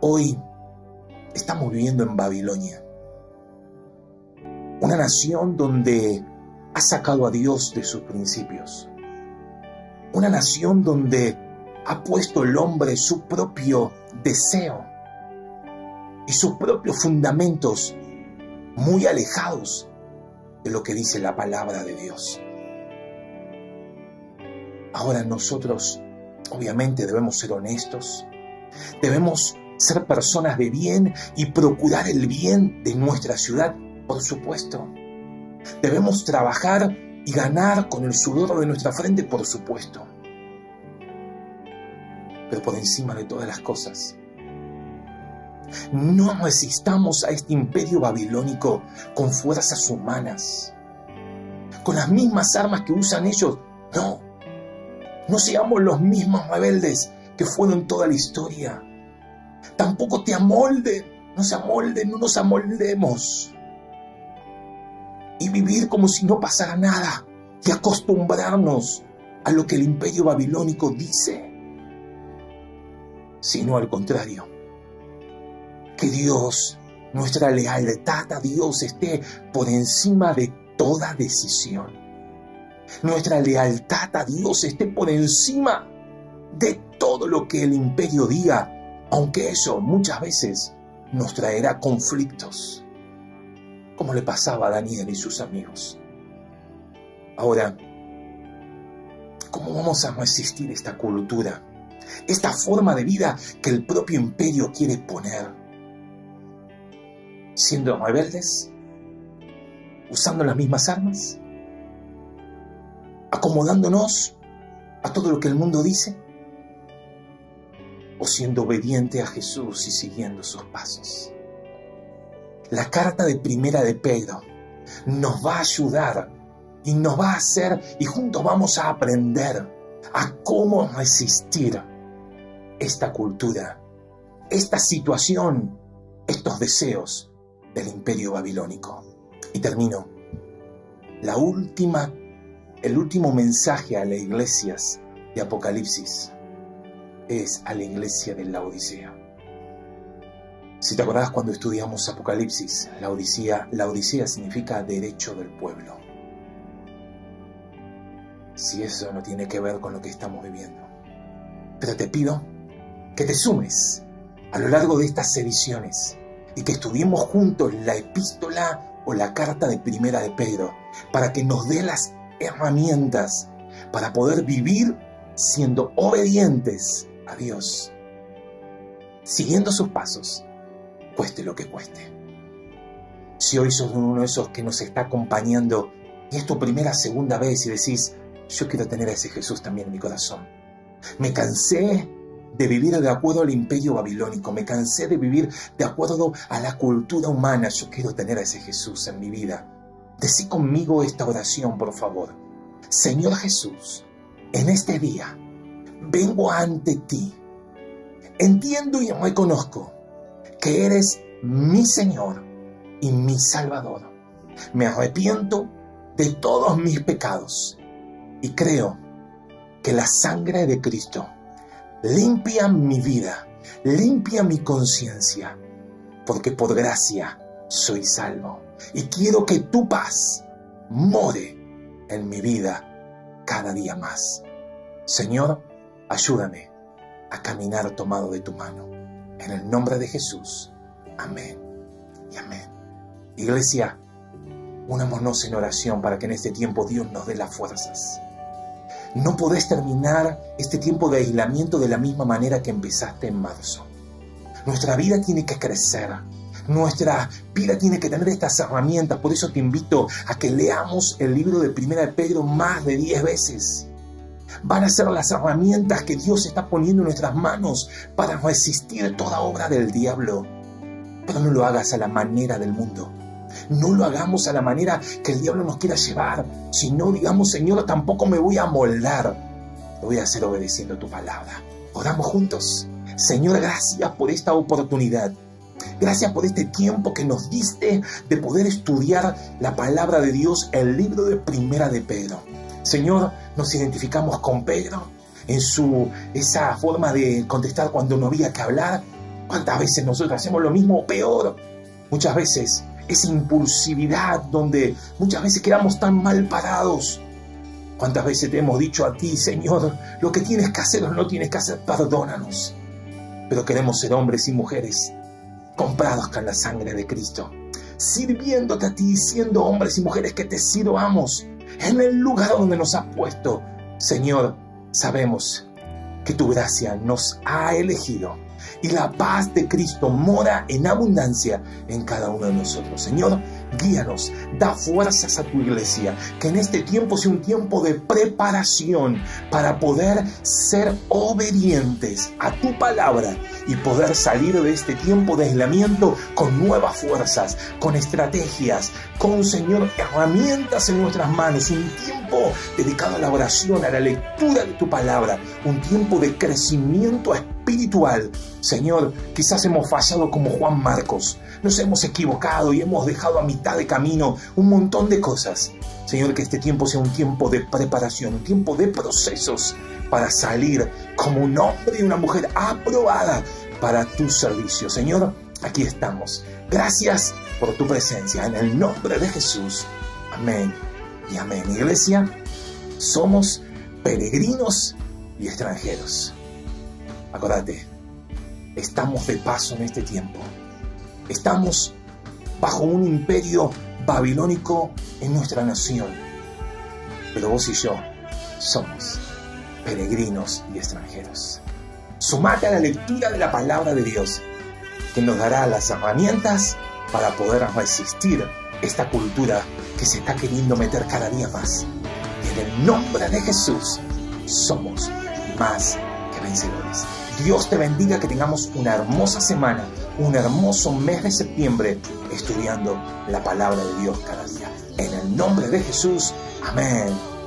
Hoy estamos viviendo en Babilonia, una nación donde ha sacado a Dios de sus principios. Una nación donde ha puesto el hombre su propio deseo y sus propios fundamentos muy alejados de lo que dice la palabra de Dios. Ahora nosotros, obviamente, debemos ser honestos, debemos ser personas de bien y procurar el bien de nuestra ciudad, por supuesto. Debemos trabajar y ganar con el sudor de nuestra frente, por supuesto. Pero por encima de todas las cosas, no resistamos a este imperio babilónico con fuerzas humanas, con las mismas armas que usan ellos. No seamos los mismos rebeldes que fueron toda la historia. Tampoco te amolden, no nos amoldemos. Y vivir como si no pasara nada y acostumbrarnos a lo que el imperio babilónico dice, sino al contrario, que Dios, nuestra lealtad a Dios, esté por encima de toda decisión. Nuestra lealtad a Dios esté por encima de todo lo que el imperio diga, aunque eso muchas veces nos traerá conflictos, como le pasaba a Daniel y sus amigos. Ahora, ¿cómo vamos a resistir esta cultura esta forma de vida que el propio imperio quiere poner, siendo rebeldes, usando las mismas armas, acomodándonos a todo lo que el mundo dice, o siendo obediente a Jesús y siguiendo sus pasos. La carta de Primera de Pedro nos va a ayudar y nos va a hacer, y juntos vamos a aprender a cómo resistir esta cultura, esta situación, estos deseos del imperio babilónico. Y termino. El último mensaje a las iglesias de Apocalipsis es a la iglesia de Laodicea. Si te acordás cuando estudiamos Apocalipsis, Laodicea significa derecho del pueblo. Si eso no tiene que ver con lo que estamos viviendo. Pero te pido que te sumes a lo largo de estas ediciones y que estudiemos juntos la epístola o la carta de Primera de Pedro para que nos dé las herramientas para poder vivir siendo obedientes a Dios, siguiendo sus pasos, cueste lo que cueste. Si hoy sos uno de esos que nos está acompañando y es tu primera, segunda vez y decís, yo quiero tener a ese Jesús también en mi corazón. Me cansé de vivir de acuerdo al imperio babilónico, me cansé de vivir de acuerdo a la cultura humana, yo quiero tener a ese Jesús en mi vida. Decí conmigo esta oración, por favor. Señor Jesús, en este día vengo ante ti. Entiendo y reconozco que eres mi Señor y mi Salvador. Me arrepiento de todos mis pecados y creo que la sangre de Cristo limpia mi vida, limpia mi conciencia, porque por gracia soy salvo. Y quiero que tu paz more en mi vida cada día más. Señor, ayúdame a caminar tomado de tu mano. En el nombre de Jesús. Amén y amén. Iglesia, unámonos en oración para que en este tiempo Dios nos dé las fuerzas. No podés terminar este tiempo de aislamiento de la misma manera que empezaste en marzo. Nuestra vida tiene que crecer. Nuestra vida tiene que tener estas herramientas. Por eso te invito a que leamos el libro de Primera de Pedro más de 10 veces. Van a ser las herramientas que Dios está poniendo en nuestras manos para resistir toda obra del diablo. Pero no lo hagas a la manera del mundo. No lo hagamos a la manera que el diablo nos quiera llevar. Si no, digamos, Señor, tampoco me voy a amoldar. Lo voy a hacer obedeciendo tu palabra. Oramos juntos. Señor, gracias por esta oportunidad. Gracias por este tiempo que nos diste de poder estudiar la palabra de Dios, el libro de Primera de Pedro. Señor, nos identificamos con Pedro en esa forma de contestar cuando no había que hablar. ¿Cuántas veces nosotros hacemos lo mismo o peor? Muchas veces esa impulsividad donde muchas veces quedamos tan mal parados. ¿Cuántas veces te hemos dicho a ti, Señor, lo que tienes que hacer o no tienes que hacer? Perdónanos. Pero queremos ser hombres y mujeres comprados con la sangre de Cristo, sirviéndote a ti, siendo hombres y mujeres que te sirvamos en el lugar donde nos has puesto. Señor, sabemos que tu gracia nos ha elegido y la paz de Cristo mora en abundancia en cada uno de nosotros. Señor, guíanos, da fuerzas a tu iglesia, que en este tiempo sea un tiempo de preparación para poder ser obedientes a tu palabra y poder salir de este tiempo de aislamiento con nuevas fuerzas, con estrategias, con, Señor, herramientas en nuestras manos, un tiempo dedicado a la oración, a la lectura de tu palabra, un tiempo de crecimiento espiritual. Señor, quizás hemos fallado como Juan Marcos, nos hemos equivocado y hemos dejado a mitad de camino un montón de cosas. Señor, que este tiempo sea un tiempo de preparación, un tiempo de procesos para salir como un hombre y una mujer aprobada para tu servicio. Señor, aquí estamos. Gracias por tu presencia. En el nombre de Jesús. Amén y amén. Iglesia, somos peregrinos y extranjeros. Acordate, estamos de paso en este tiempo. Estamos bajo un imperio babilónico en nuestra nación. Pero vos y yo somos peregrinos y extranjeros. Sumate a la lectura de la palabra de Dios, que nos dará las herramientas para poder resistir esta cultura que se está queriendo meter cada día más. En el nombre de Jesús somos más que vencedores. Dios te bendiga, que tengamos una hermosa semana, un hermoso mes de septiembre estudiando la palabra de Dios cada día. En el nombre de Jesús, amén.